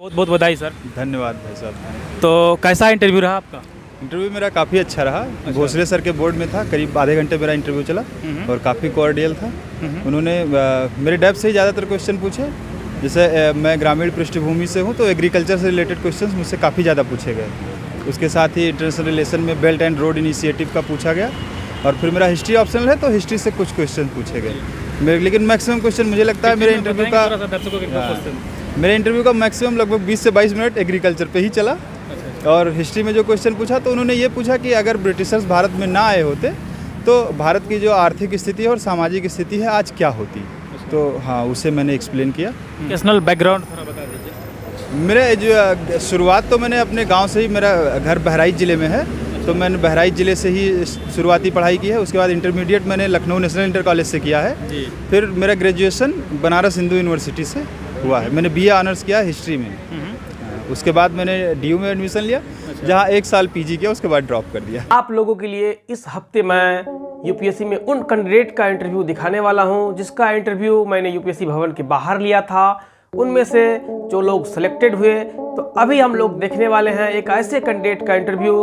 बहुत बहुत बधाई सर। धन्यवाद भाई साहब। तो कैसा इंटरव्यू रहा आपका? इंटरव्यू मेरा काफ़ी अच्छा रहा। भोसले सर के बोर्ड में था, करीब आधे घंटे मेरा इंटरव्यू चला और काफ़ी कॉर्डियल था। उन्होंने मेरे डेप्थ से ही ज़्यादातर क्वेश्चन पूछे। जैसे मैं ग्रामीण पृष्ठभूमि से हूँ तो एग्रीकल्चर से रिलेटेड क्वेश्चंस मुझसे काफ़ी ज़्यादा पूछे गए। उसके साथ ही इंटरनेशनल रिलेशन में बेल्ट एंड रोड इनिशिएटिव का पूछा गया और फिर मेरा हिस्ट्री ऑप्शनल है तो हिस्ट्री से कुछ क्वेश्चन पूछे गए। लेकिन मैक्सिमम क्वेश्चन मुझे लगता है मेरे इंटरव्यू का मैक्सिमम लगभग 20 से 22 मिनट एग्रीकल्चर पे ही चला। और हिस्ट्री में जो क्वेश्चन पूछा तो उन्होंने ये पूछा कि अगर ब्रिटिशर्स भारत में ना आए होते तो भारत की जो आर्थिक स्थिति है और सामाजिक स्थिति है आज क्या होती। तो हाँ, उसे मैंने एक्सप्लेन किया। पर्सनल बैकग्राउंड थोड़ा बता दीजिए। मेरे जो शुरुआत तो मैंने अपने गांव से ही, मेरा घर बहराइच ज़िले में है तो मैंने बहराइच ज़िले से ही शुरुआती पढ़ाई की है। उसके बाद इंटरमीडिएट मैंने लखनऊ नेशनल इंटर कॉलेज से किया है। फिर मेरा ग्रेजुएशन बनारस हिंदू यूनिवर्सिटी से हुआ है। मैंने BA ऑनर्स किया हिस्ट्री में। उसके बाद मैंने DU में एडमिशन लिया, जहाँ 1 साल PG किया, उसके बाद ड्रॉप कर दिया। आप लोगों के लिए इस हफ्ते मैं UPSC में उन कैंडिडेट का इंटरव्यू दिखाने वाला हूं जिसका इंटरव्यू मैंने UPSC भवन के बाहर लिया था। उनमें से जो लोग सिलेक्टेड हुए, तो अभी हम लोग देखने वाले हैं एक ऐसे कैंडिडेट का इंटरव्यू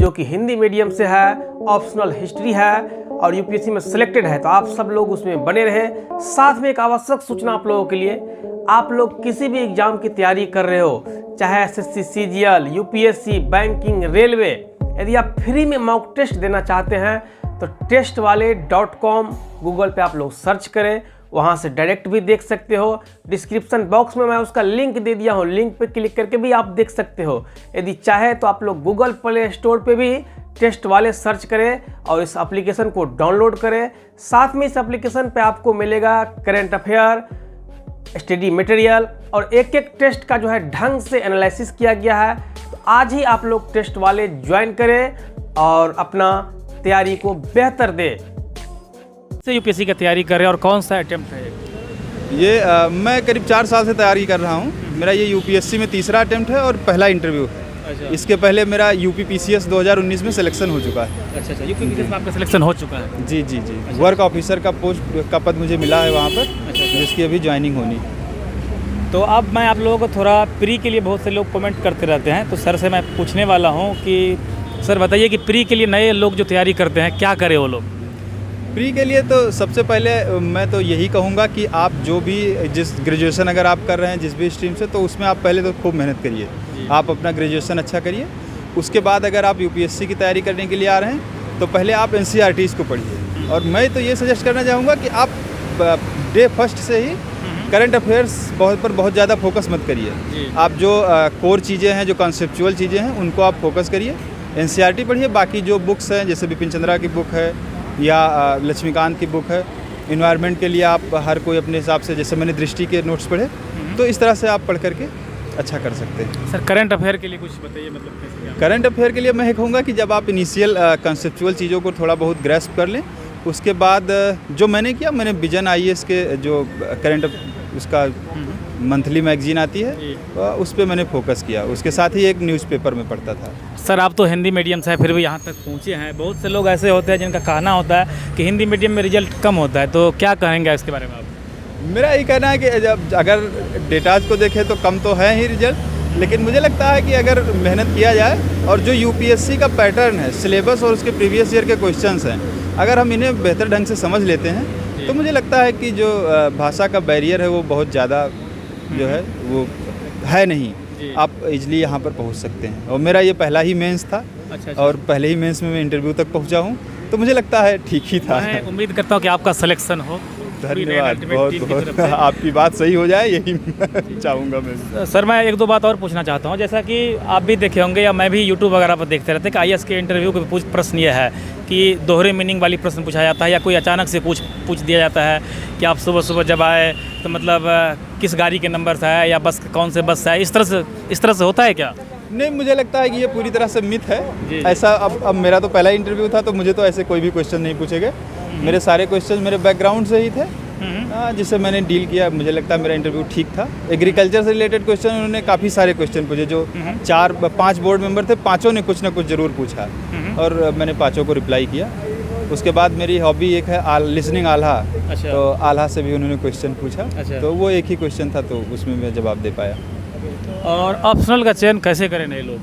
जो कि हिंदी मीडियम से है, ऑप्शनल हिस्ट्री है और UPSC में सिलेक्टेड है। तो आप सब लोग उसमें बने रहें। साथ में एक आवश्यक सूचना आप लोगों के लिए, आप लोग किसी भी एग्जाम की तैयारी कर रहे हो, चाहे SSC, CGL, UPSC, banking, railway, यदि आप फ्री में मॉक टेस्ट देना चाहते हैं तो टेस्टवाले.com गूगल पे आप लोग सर्च करें, वहां से डायरेक्ट भी देख सकते हो। डिस्क्रिप्शन बॉक्स में मैं उसका लिंक दे दिया हूं, लिंक पे क्लिक करके भी आप देख सकते हो। यदि चाहे तो आप लोग गूगल प्ले स्टोर पे भी टेस्ट वाले सर्च करें और इस एप्लीकेशन को डाउनलोड करें। साथ में इस एप्लीकेशन पे आपको मिलेगा करंट अफेयर, स्टडी मटेरियल और एक एक टेस्ट का जो है ढंग से एनालिसिस किया गया है। तो आज ही आप लोग टेस्ट वाले ज्वाइन करें और अपना तैयारी को बेहतर दें। से UPSC की तैयारी कर रहे हैं और कौन सा अटेम्प्ट है ये मैं करीब 4 साल से तैयारी कर रहा हूँ। मेरा ये UPSC में तीसरा अटेम्प्ट है और पहला इंटरव्यू है। इसके पहले मेरा UP PCS 2019 में सिलेक्शन हो चुका है। अच्छा, UP PCS में आपका सिलेक्शन हो चुका है? जी। वर्क ऑफिसर का पोस्ट का पद मुझे मिला है वहाँ पर, जिसकी अभी ज्वाइनिंग होनी। तो अब मैं आप लोगों को थोड़ा प्री के लिए, बहुत से लोग कमेंट करते रहते हैं, तो सर से मैं पूछने वाला हूँ कि सर बताइए कि प्री के लिए नए लोग जो तैयारी करते हैं क्या करें वो लोग? प्री के लिए तो सबसे पहले मैं तो यही कहूँगा कि आप जो भी जिस ग्रेजुएशन अगर आप कर रहे हैं जिस भी स्ट्रीम से, तो उसमें आप पहले तो खूब मेहनत करिए। आप अपना ग्रेजुएशन अच्छा करिए। उसके बाद अगर आप UPSC की तैयारी करने के लिए आ रहे हैं तो पहले आप NCERTs को पढ़िए। और मैं तो ये सजेस्ट करना चाहूँगा कि आप डे फर्स्ट से ही करंट अफेयर्स पर बहुत ज़्यादा फोकस मत करिए। आप जो कोर चीज़ें हैं, जो कॉन्सेप्चुअल चीज़ें हैं, उनको आप फोकस करिए। NCERT पढ़िए। बाकी जो बुक्स हैं, जैसे बिपिन चंद्रा की बुक है या लक्ष्मीकांत की बुक है, इन्वायरमेंट के लिए आप हर कोई अपने हिसाब से, जैसे मैंने दृष्टि के नोट्स पढ़े, तो इस तरह से आप पढ़ करके अच्छा कर सकते हैं। सर करंट अफेयर के लिए कुछ बताइए, मतलब कैसे? करंट अफेयर के लिए मैं ये कहूँगा कि जब आप इनिशियल कंसेप्चुअल चीज़ों को थोड़ा बहुत ग्रेस्प कर लें, उसके बाद जो मैंने किया, मैंने विजन IAS के जो करंट उसका मंथली मैगजीन आती है, उस पर मैंने फोकस किया। उसके साथ ही एक न्यूज़पेपर में पढ़ता था। सर आप तो हिंदी मीडियम से फिर भी यहाँ तक पहुँचे हैं। बहुत से लोग ऐसे होते हैं जिनका कहना होता है कि हिंदी मीडियम में रिजल्ट कम होता है, तो क्या कहेंगे इसके बारे में आप? मेरा ये कहना है कि जब अगर डेटाज को देखें तो कम तो है ही रिजल्ट, लेकिन मुझे लगता है कि अगर मेहनत किया जाए और जो UPSC का पैटर्न है, सिलेबस और उसके प्रीवियस ईयर के क्वेश्चंस हैं, अगर हम इन्हें बेहतर ढंग से समझ लेते हैं तो मुझे लगता है कि जो भाषा का बैरियर है वो बहुत ज़्यादा जो है वो है नहीं। आप इजली यहाँ पर पहुँच सकते हैं। और मेरा ये पहला ही मेंस था। अच्छा। और पहले ही मेंस में मैं इंटरव्यू तक पहुँचा हूँ, तो मुझे लगता है ठीक ही था। मैं उम्मीद करता हूँ कि आपका सिलेक्शन हो। धन्यवाद, बहुत आपकी बात सही हो जाए, यही चाहूँगा मैं। सर मैं 1-2 बात और पूछना चाहता हूँ। जैसा कि आप भी देखे होंगे या मैं भी YouTube वगैरह पर देखते रहते हैं कि IAS के इंटरव्यू के प्रश्न ये है कि दोहरे मीनिंग वाली प्रश्न पूछा जाता है या कोई अचानक से पूछ दिया जाता है कि आप सुबह जब आए तो मतलब किस गाड़ी के नंबर से आए या बस कौन से बस से आए, इस तरह से होता है क्या? नहीं, मुझे लगता है कि ये पूरी तरह से मिथ है। ऐसा अब मेरा तो पहला इंटरव्यू था, तो मुझे तो ऐसे कोई भी क्वेश्चन नहीं पूछे गए। मेरे सारे क्वेश्चन मेरे बैकग्राउंड से ही थे, जिससे मैंने डील किया। मुझे लगता है मेरा इंटरव्यू ठीक था। एग्रीकल्चर से रिलेटेड क्वेश्चन उन्होंने काफ़ी सारे क्वेश्चन पूछे। जो 4-5 बोर्ड मेंबर थे, पाँचों ने कुछ ना कुछ ज़रूर पूछा और मैंने पाँचों को रिप्लाई किया। उसके बाद मेरी हॉबी एक है लिसनिंग आल्हा। अच्छा। तो आल्हा से भी उन्होंने क्वेश्चन पूछा। अच्छा। तो वो एक ही क्वेश्चन था, तो उसमें मैं जवाब दे पाया। और ऑप्शनल का चयन कैसे करें नए लोग?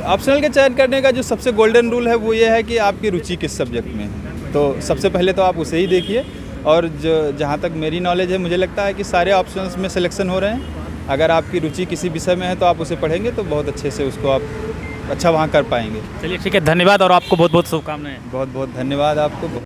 ऑप्शनल के चयन करने का जो सबसे गोल्डन रूल है वो ये है कि आपकी रुचि किस सब्जेक्ट में है। तो सबसे पहले तो आप उसे ही देखिए, और जो जहाँ तक मेरी नॉलेज है मुझे लगता है कि सारे ऑप्शंस में सिलेक्शन हो रहे हैं। अगर आपकी रुचि किसी विषय में है तो आप उसे पढ़ेंगे तो बहुत अच्छे से उसको आप अच्छा वहाँ कर पाएंगे। चलिए ठीक है, धन्यवाद और आपको बहुत बहुत शुभकामनाएं। बहुत बहुत धन्यवाद आपको।